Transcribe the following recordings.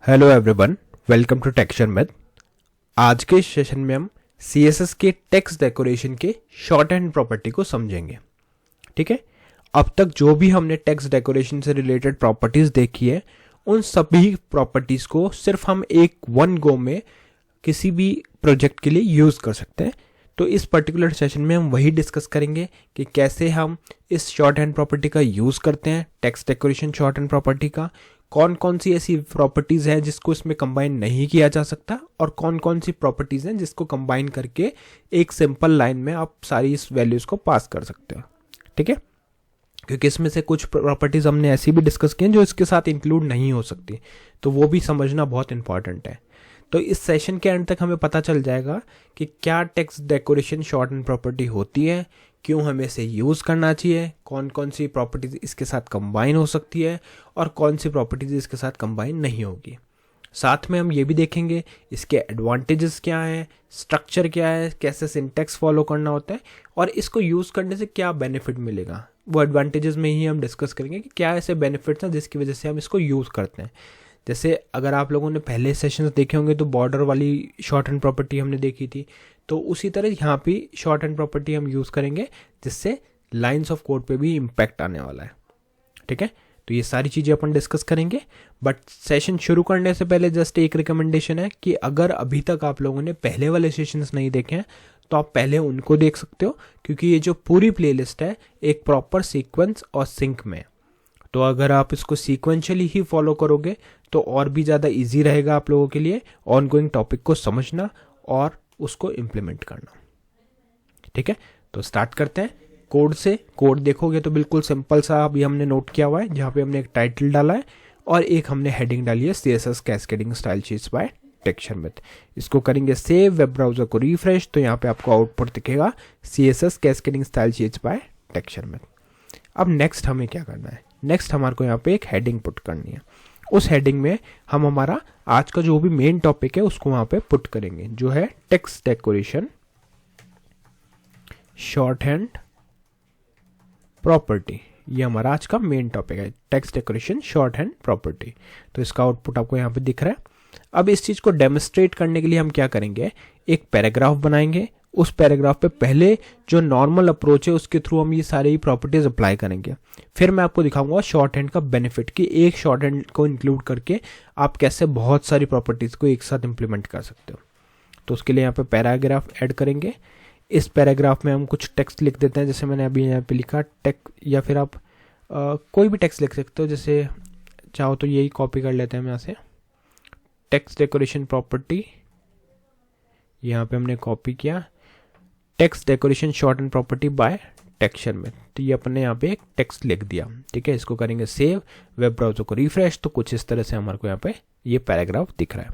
Hello everyone, welcome to texture math. आज के session में हम CSS के टेक्स्ट डेकोरेशन के शॉर्ट हैंड प्रॉपर्टी को समझेंगे। ठीक है, अब तक जो भी हमने टेक्स्ट डेकोरेशन से रिलेटेड प्रॉपर्टीज देखी है, उन सभी प्रॉपर्टीज को सिर्फ हम एक वन गो में किसी भी प्रोजेक्ट के लिए यूज कर सकते हैं। तो इस पर्टिकुलर सेशन में हम वही डिस्कस करेंगे कि कैसे हम इस शॉर्ट हैंड प्रॉपर्टी का यूज करते हैं, text decoration short hand property का, कौन कौन सी ऐसी प्रॉपर्टीज हैं जिसको इसमें कंबाइन नहीं किया जा सकता, और कौन कौन सी प्रॉपर्टीज हैं जिसको कंबाइन करके एक सिंपल लाइन में आप सारी इस वैल्यूज को पास कर सकते हो। ठीक है, क्योंकि इसमें से कुछ प्रॉपर्टीज हमने ऐसी भी डिस्कस की हैं जो इसके साथ इंक्लूड नहीं हो सकती, तो वो भी समझना बहुत इंपॉर्टेंट है। तो इस सेशन के एंड तक हमें पता चल जाएगा कि क्या text decoration short hand property होती है, क्यों हमें इसे यूज़ करना चाहिए, कौन कौन सी प्रॉपर्टीज इसके साथ कंबाइन हो सकती है और कौन सी प्रॉपर्टीज इसके साथ कंबाइन नहीं होगी। साथ में हम ये भी देखेंगे इसके एडवांटेजेस क्या हैं, स्ट्रक्चर क्या है, कैसे सिंटैक्स फॉलो करना होता है और इसको यूज़ करने से क्या बेनिफिट मिलेगा। वो एडवांटेजेस में ही हम डिस्कस करेंगे कि क्या ऐसे बेनिफिट्स हैं जिसकी वजह से हम इसको यूज़ करते हैं। जैसे अगर आप लोगों ने पहले सेशंस देखे होंगे तो बॉर्डर वाली शॉर्ट हैंड प्रॉपर्टी हमने देखी थी, तो उसी तरह यहाँ पे शॉर्ट हैंड प्रॉपर्टी हम यूज़ करेंगे जिससे लाइंस ऑफ कोड पे भी इम्पैक्ट आने वाला है। ठीक है, तो ये सारी चीज़ें अपन डिस्कस करेंगे। बट सेशन शुरू करने से पहले जस्ट एक रिकमेंडेशन है कि अगर अभी तक आप लोगों ने पहले वाले सेशंस नहीं देखे हैं तो आप पहले उनको देख सकते हो, क्योंकि ये जो पूरी प्लेलिस्ट है एक प्रॉपर सीक्वेंस और सिंक में, तो अगर आप इसको सीक्वेंशियली ही फॉलो करोगे तो और भी ज़्यादा इजी रहेगा आप लोगों के लिए ऑनगोइंग टॉपिक को समझना और उसको इम्प्लीमेंट करना। ठीक है, तो स्टार्ट करते हैं कोड से। कोड देखोगे तो बिल्कुल सिंपल सा अभी हमने नोट किया हुआ है, जहाँ पे हमने एक टाइटल डाला है और एक हमने हेडिंग डाली है CSS cascading style sheets by texture math. इसको करेंगे सेव, वेब ब्राउजर को रिफ्रेश, तो यहाँ पे आपको आउटपुट दिखेगा CSS cascading style sheets by texture math. अब नेक्स्ट हमें क्या करना है, नेक्स्ट हमारे को यहाँ पे एक हेडिंग पुट करनी है। उस हेडिंग में हम हमारा आज का जो भी मेन टॉपिक है उसको वहां पे पुट करेंगे, जो है text decoration short hand property. ये हमारा आज का मेन टॉपिक है, text decoration short hand property. तो इसका आउटपुट आपको यहाँ पे दिख रहा है। अब इस चीज को डेमोन्स्ट्रेट करने के लिए हम क्या करेंगे, एक पैराग्राफ बनाएंगे। उस पैराग्राफ पे पहले जो नॉर्मल अप्रोच है उसके थ्रू हम ये सारी प्रॉपर्टीज अप्लाई करेंगे। फिर मैं आपको दिखाऊंगा शॉर्ट हैंड का बेनिफिट, कि एक शॉर्ट हैंड को इंक्लूड करके आप कैसे बहुत सारी प्रॉपर्टीज को एक साथ इंप्लीमेंट कर सकते हो। तो उसके लिए यहाँ पे पैराग्राफ ऐड करेंगे। इस पैराग्राफ में हम कुछ टेक्स्ट लिख देते हैं, जैसे मैंने अभी यहाँ पे लिखा या फिर आप कोई भी टेक्स्ट लिख सकते हो, जैसे चाहो तो यही कॉपी कर लेते हैं हम यहाँ से। टेक्स्ट डेकोरेशन प्रॉपर्टी यहाँ पे हमने कॉपी किया, text decoration short and property bye texture में, तो ये अपने यहाँ पे एक टेक्स्ट लिख दिया। ठीक है, इसको करेंगे सेव, वेब ब्राउजर को रिफ्रेश, तो कुछ इस तरह से हमारे को यहाँ पे ये पैराग्राफ दिख रहा है।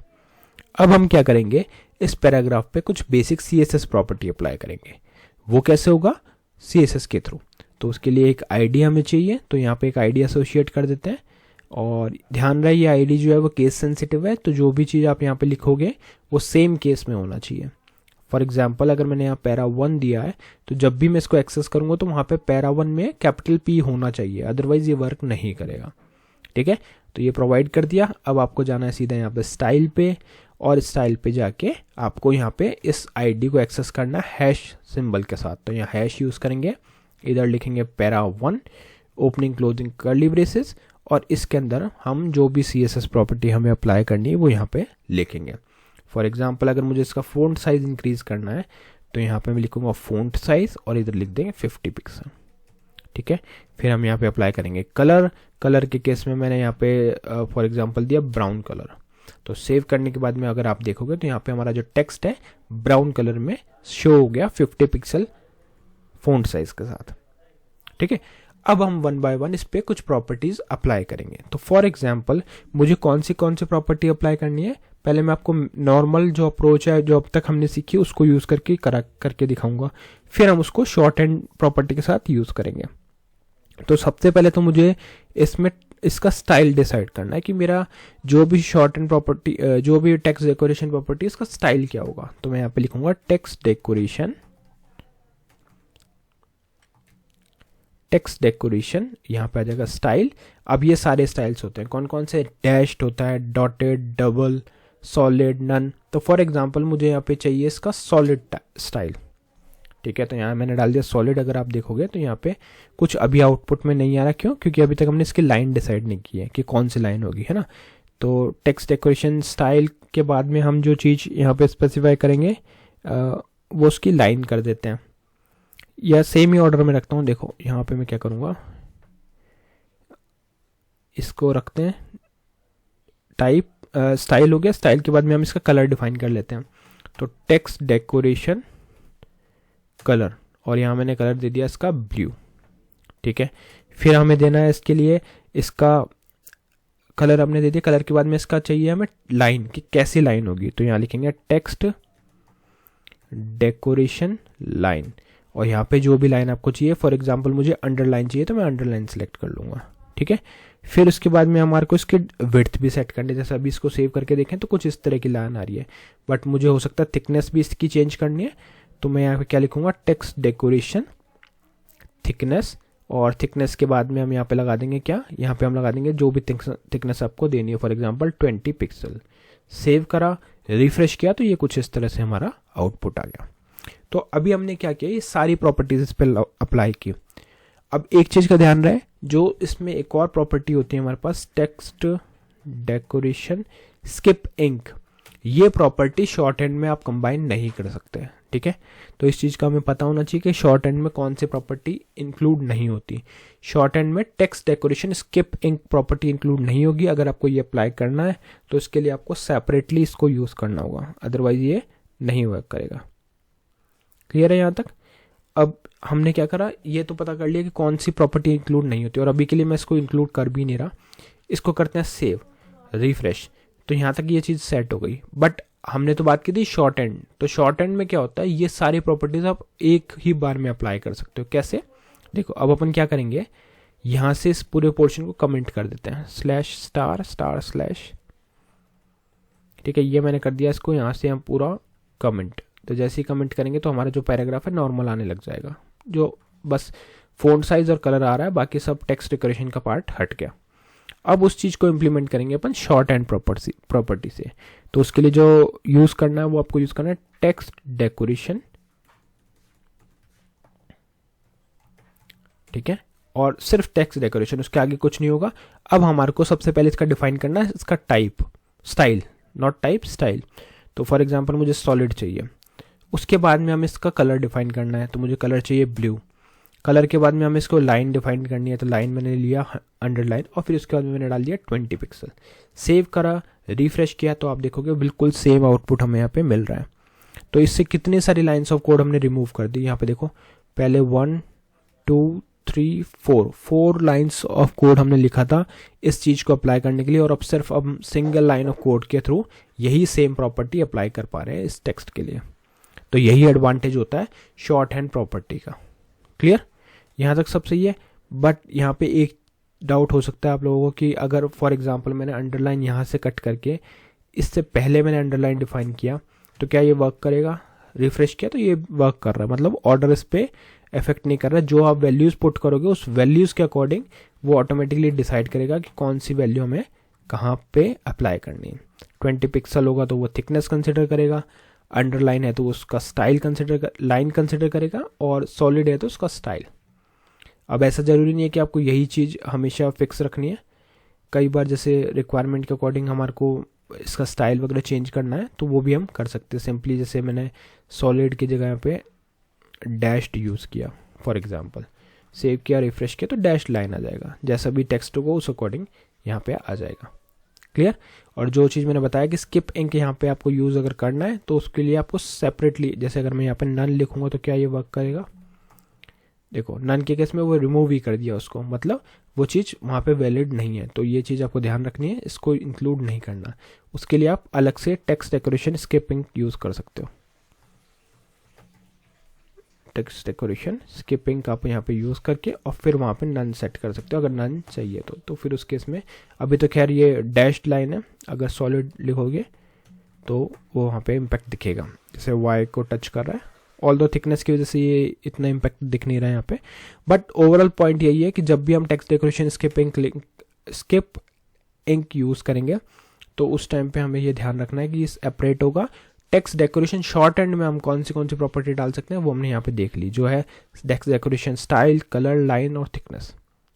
अब हम क्या करेंगे, इस पैराग्राफ पे कुछ बेसिक CSS प्रॉपर्टी अप्लाई करेंगे। वो कैसे होगा, CSS के थ्रू। तो उसके लिए एक ID हमें चाहिए, तो यहाँ पे एक ID एसोसिएट कर देते हैं। और ध्यान रहे ये ID जो है वो केस सेंसिटिव है, तो जो भी चीज़ आप यहाँ पे लिखोगे वो सेम केस में होना चाहिए। फॉर एग्जाम्पल अगर मैंने यहाँ पैरा 1 दिया है, तो जब भी मैं इसको एक्सेस करूंगा तो वहाँ पे पैरा 1 में कैपिटल P होना चाहिए, अदरवाइज ये वर्क नहीं करेगा। ठीक है, तो ये प्रोवाइड कर दिया। अब आपको जाना है सीधा यहाँ पे स्टाइल पे, और स्टाइल पे जाके आपको यहाँ पे इस ID को एक्सेस करना हैश सिंबल के साथ। तो यहाँ हैश यूज़ करेंगे, इधर लिखेंगे para 1 opening closing curly braces, और इसके अंदर हम जो भी CSS प्रॉपर्टी हमें अप्लाई करनी है वो यहाँ पे लिखेंगे। फॉर एग्जाम्पल अगर मुझे इसका फ़ॉन्ट साइज इंक्रीज करना है तो यहाँ पे मैं लिखूंगा फ़ॉन्ट साइज और इधर लिख देंगे 50 पिक्सल। ठीक है, फिर हम यहाँ पे अप्लाई करेंगे कलर। कलर के केस में मैंने यहाँ पे फॉर एग्जांपल दिया ब्राउन कलर। तो सेव करने के बाद में अगर आप देखोगे तो यहाँ पे हमारा जो टेक्स्ट है ब्राउन कलर में शो हो गया 50 पिक्सल फ़ॉन्ट साइज के साथ। ठीक है, अब हम वन बाय वन इस पर कुछ प्रॉपर्टीज अप्लाई करेंगे। तो फॉर एग्जाम्पल मुझे कौन सी प्रॉपर्टी अप्लाई करनी है, पहले मैं आपको नॉर्मल जो अप्रोच है जो अब तक हमने सीखी उसको यूज़ करके दिखाऊंगा, फिर हम उसको शॉर्ट हैंड प्रॉपर्टी के साथ यूज़ करेंगे। तो सबसे पहले तो मुझे इसमें इसका स्टाइल डिसाइड करना है कि मेरा जो भी शॉर्ट हैंड प्रॉपर्टी जो भी टेक्स्ट डेकोरेशन प्रॉपर्टी इसका स्टाइल क्या होगा। तो मैं यहाँ पे लिखूंगा टेक्स्ट डेकोरेशन, यहाँ पे आ जाएगा स्टाइल। अब ये सारे स्टाइल्स होते हैं, कौन कौन से, डैश्ड होता है, डॉटेड, डबल, सॉलिड, नन। तो फॉर एग्जांपल मुझे यहाँ पे चाहिए इसका सॉलिड स्टाइल, ठीक है, तो यहाँ मैंने डाल दिया सॉलिड। अगर आप देखोगे तो यहाँ पे कुछ अभी आउटपुट में नहीं आ रहा, क्यों? क्योंकि अभी तक हमने इसकी लाइन डिसाइड नहीं की है कि कौन सी लाइन होगी, है ना। तो टेक्स्ट डेकोरेशन स्टाइल के बाद में हम जो चीज़ यहाँ पे स्पेसिफाई करेंगे वो उसकी लाइन कर देते हैं, या सेम ही ऑर्डर में रखता हूँ। देखो यहाँ पे मैं क्या करूँगा, इसको रखते हैं टाइप, स्टाइल हो गया। स्टाइल के बाद में हम इसका कलर डिफाइन कर लेते हैं, तो टेक्स्ट डेकोरेशन कलर, और यहाँ मैंने कलर दे दिया इसका ब्लू, ठीक है। फिर हमें देना है इसके लिए, इसका कलर हमने दे दिया। कलर के बाद में इसका चाहिए हमें लाइन, कि कैसी लाइन होगी, तो यहाँ लिखेंगे टेक्स्ट डेकोरेशन लाइन, और यहाँ पे जो भी लाइन आपको चाहिए, फॉर एग्जांपल मुझे अंडरलाइन चाहिए तो मैं अंडरलाइन सेलेक्ट कर लूँगा, ठीक है। फिर उसके बाद में हमारे को इसकी विड्थ भी सेट करनी है। जैसे अभी इसको सेव करके देखें तो कुछ इस तरह की लाइन आ रही है, बट मुझे हो सकता है थिकनेस भी इसकी चेंज करनी है, तो मैं यहाँ पे क्या लिखूँगा, टेक्स्ट डेकोरेशन थिकनेस, और थिकनेस के बाद में हम यहाँ पे लगा देंगे क्या, यहाँ पे हम लगा देंगे जो भी थिकनेस आपको देनी है, फॉर एग्जांपल 20 पिक्सल। सेव करा, रिफ्रेश किया, तो ये कुछ इस तरह से हमारा आउटपुट आ गया। तो अभी हमने क्या किया, ये सारी प्रॉपर्टीज इस पर अप्लाई की। अब एक चीज़ का ध्यान रहे, जो इसमें एक और प्रॉपर्टी होती है हमारे पास, टेक्स्ट डेकोरेशन स्किप इंक। ये प्रॉपर्टी शॉर्ट हैंड में आप कंबाइन नहीं कर सकते, ठीक है। तो इस चीज़ का हमें पता होना चाहिए कि शॉर्ट हैंड में कौन सी प्रॉपर्टी इंक्लूड नहीं होती। शॉर्ट हैंड में text decoration skip ink property include नहीं होगी। अगर आपको ये अप्लाई करना है तो इसके लिए आपको सेपरेटली इसको यूज़ करना होगा, अदरवाइज ये नहीं वर्क करेगा। क्लियर है यहाँ तक? अब हमने क्या करा, ये तो पता कर लिया कि कौन सी प्रॉपर्टी इंक्लूड नहीं होती, और अभी के लिए मैं इसको इंक्लूड कर भी नहीं रहा। इसको करते हैं सेव, रिफ्रेश, तो यहाँ तक ये चीज़ सेट हो गई। बट हमने तो बात की थी शॉर्ट हैंड, तो शॉर्ट हैंड में क्या होता है, ये सारी प्रॉपर्टीज आप एक ही बार में अप्लाई कर सकते हो। कैसे? देखो अब अपन क्या करेंगे, यहाँ से इस पूरे पोर्शन को कमेंट कर देते हैं, स्लैश स्टार स्टार स्लैश, ठीक है। ये मैंने कर दिया इसको, यहाँ से हम पूरा कमेंट, तो जैसे ही कमेंट करेंगे तो हमारा जो पैराग्राफ है नॉर्मल आने लग जाएगा, जो बस फ़ॉन्ट साइज और कलर आ रहा है, बाकी सब टेक्स्ट डेकोरेशन का पार्ट हट गया। अब उस चीज़ को इम्प्लीमेंट करेंगे अपन शॉर्ट हैंड प्रॉपर्टी से। तो उसके लिए जो यूज़ करना है वो आपको यूज़ करना है टेक्स्ट डेकोरेशन, ठीक है, और सिर्फ टेक्स्ट डेकोरेशन, उसके आगे कुछ नहीं होगा। अब हमारे को सबसे पहले इसका डिफाइन करना है इसका type, style, not type, style. तो फॉर एग्जांपल मुझे सॉलिड चाहिए, उसके बाद में हमें इसका कलर डिफाइन करना है, तो मुझे कलर चाहिए ब्लू। कलर के बाद में हमें इसको लाइन डिफाइन करनी है, तो लाइन मैंने लिया अंडरलाइन, और फिर उसके बाद में मैंने डाल दिया 20 पिक्सल। सेव करा, रिफ्रेश किया, तो आप देखोगे बिल्कुल सेम आउटपुट हमें यहाँ पे मिल रहा है। तो इससे कितनी सारी लाइन्स ऑफ कोड हमने रिमूव कर दी। यहाँ पे देखो, पहले 1 2 3 4 लाइन्स ऑफ कोड हमने लिखा था इस चीज़ को अप्लाई करने के लिए, और अब सिर्फ अब सिंगल लाइन ऑफ कोड के थ्रू यही सेम प्रॉपर्टी अप्लाई कर पा रहे हैं इस टेक्स्ट के लिए। तो यही एडवांटेज होता है शॉर्ट हैंड प्रॉपर्टी का। क्लियर? यहाँ तक सब सही है। बट यहाँ पे एक डाउट हो सकता है आप लोगों को कि अगर फॉर एग्जांपल मैंने अंडरलाइन यहाँ से कट करके इससे पहले मैंने अंडरलाइन डिफाइन किया, तो क्या ये वर्क करेगा? रिफ्रेश किया तो ये वर्क कर रहा है, मतलब ऑर्डर इस पर इफेक्ट नहीं कर रहा है। जो आप वैल्यूज़ पुट करोगे उस वैल्यूज़ के अकॉर्डिंग वो ऑटोमेटिकली डिसाइड करेगा कि कौन सी वैल्यू हमें कहाँ पे अप्लाई करनी है। 20 पिक्सल होगा तो वो थिकनेस कंसिडर करेगा, अंडरलाइन है तो उसका स्टाइल लाइन कंसिडर करेगा, और सॉलिड है तो उसका स्टाइल। अब ऐसा ज़रूरी नहीं है कि आपको यही चीज़ हमेशा फिक्स रखनी है। कई बार जैसे रिक्वायरमेंट के अकॉर्डिंग हमारे को इसका स्टाइल वगैरह चेंज करना है तो वो भी हम कर सकते हैं। सिंपली जैसे मैंने सॉलिड की जगह पे डैश्ड यूज़ किया फॉर एग्जांपल, सेव किया, रिफ्रेश किया, तो डैश लाइन आ जाएगा। जैसा भी टेक्स्ट होगा उस अकॉर्डिंग यहाँ पे आ जाएगा। क्लियर? और जो चीज़ मैंने बताया कि स्किप इंक यहाँ पे आपको यूज़ अगर करना है तो उसके लिए आपको सेपरेटली, जैसे अगर मैं यहाँ पे नन लिखूँगा तो क्या ये वर्क करेगा? देखो नन के केस में वो रिमूव ही कर दिया उसको, मतलब वो चीज़ वहाँ पे वैलिड नहीं है। तो ये चीज़ आपको ध्यान रखनी है, इसको इंक्लूड नहीं करना। उसके लिए आप अलग से text decoration skip ink use कर सकते हो। टेक्स्ट डेकोरेशन स्किप इंक आप यहाँ पे यूज़ करके और फिर वहाँ पे नन सेट कर सकते हो अगर नन चाहिए तो फिर उस केस में अभी तो खैर ये डैश्ड लाइन है, अगर सॉलिड लिखोगे तो वो वहाँ पे इम्पैक्ट दिखेगा। जैसे वाई को टच कर रहा है ऑल दो थिकनेस की वजह से ये इतना इम्पैक्ट दिख नहीं रहा है यहाँ पे, बट ओवरऑल पॉइंट यही है कि जब भी हम text decoration skip ink use करेंगे तो उस टाइम पे हमें ये ध्यान रखना है कि इस एपरेट होगा। टेक्स्ट डेकोरेशन शॉर्ट हैंड में हम कौन सी प्रॉपर्टी डाल सकते हैं वो हमने यहाँ पे देख ली, जो है text decoration style, colour, line और थिकनेस।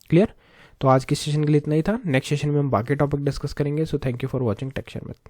क्लियर? तो आज के सेशन के लिए इतना ही था। नेक्स्ट सेशन में हम बाकी टॉपिक डिस्कस करेंगे। So thank you for watching texture math.